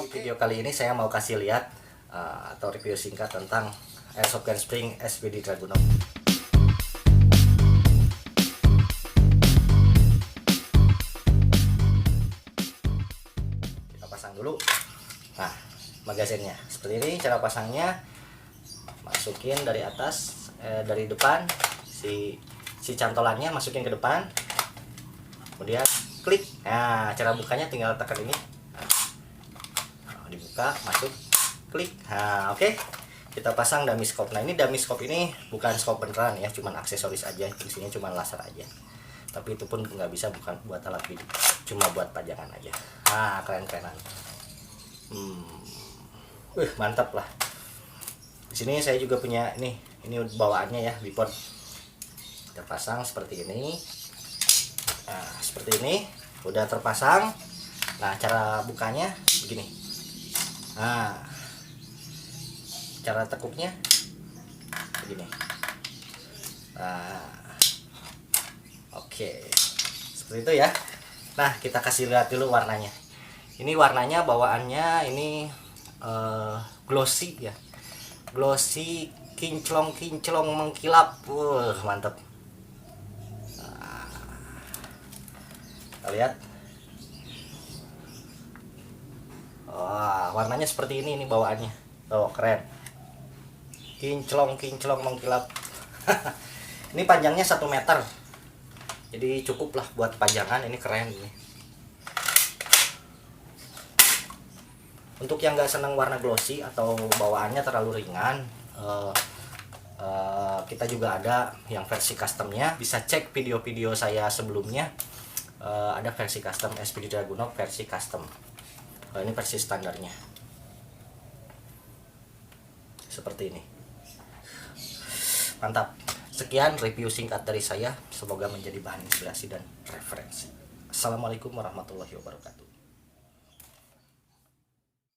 Video kali ini saya mau kasih lihat atau review singkat tentang Airsoft Gun Spring SPD Dragunov. Kita pasang dulu. Nah, magazinnya seperti ini cara pasangnya. Masukin dari atas, dari depan si cantolannya masukin ke depan. Kemudian klik. Nah, cara bukanya tinggal tekan ini. Dibuka, masuk, klik. Nah, oke. Kita pasang dummy scope. Nah, ini dummy scope ini bukan scope beneran ya, cuman aksesoris aja. Fungsinya cuma laser aja. Tapi itu pun nggak bisa, bukan buat alat video, cuma buat pajangan aja. Nah, keren-kerenan. Mantap lah. Di sini saya juga punya ini bawaannya ya, bipod. Kita pasang seperti ini. Nah, seperti ini udah terpasang. Nah, cara bukanya begini. Nah, cara tekuknya begini. Nah, oke, seperti itu ya. Nah, kita kasih lihat dulu warnanya. Ini warnanya bawaannya ini glossy ya, glossy, kinclong mengkilap. Mantap. Nah, kita lihat. Wah, warnanya seperti ini bawaannya. Tuh, keren. Kinclong mengkilap. Ini panjangnya 1 meter. Jadi cukup lah buat pajangan, ini keren ini. Untuk yang nggak senang warna glossy atau bawaannya terlalu ringan, kita juga ada yang versi customnya. Bisa cek video-video saya sebelumnya. Ada versi custom SPD Dragunov versi custom. Ini versi standarnya seperti ini. Mantap. Sekian review singkat dari saya, semoga menjadi bahan inspirasi dan referensi. Assalamualaikum warahmatullahi wabarakatuh.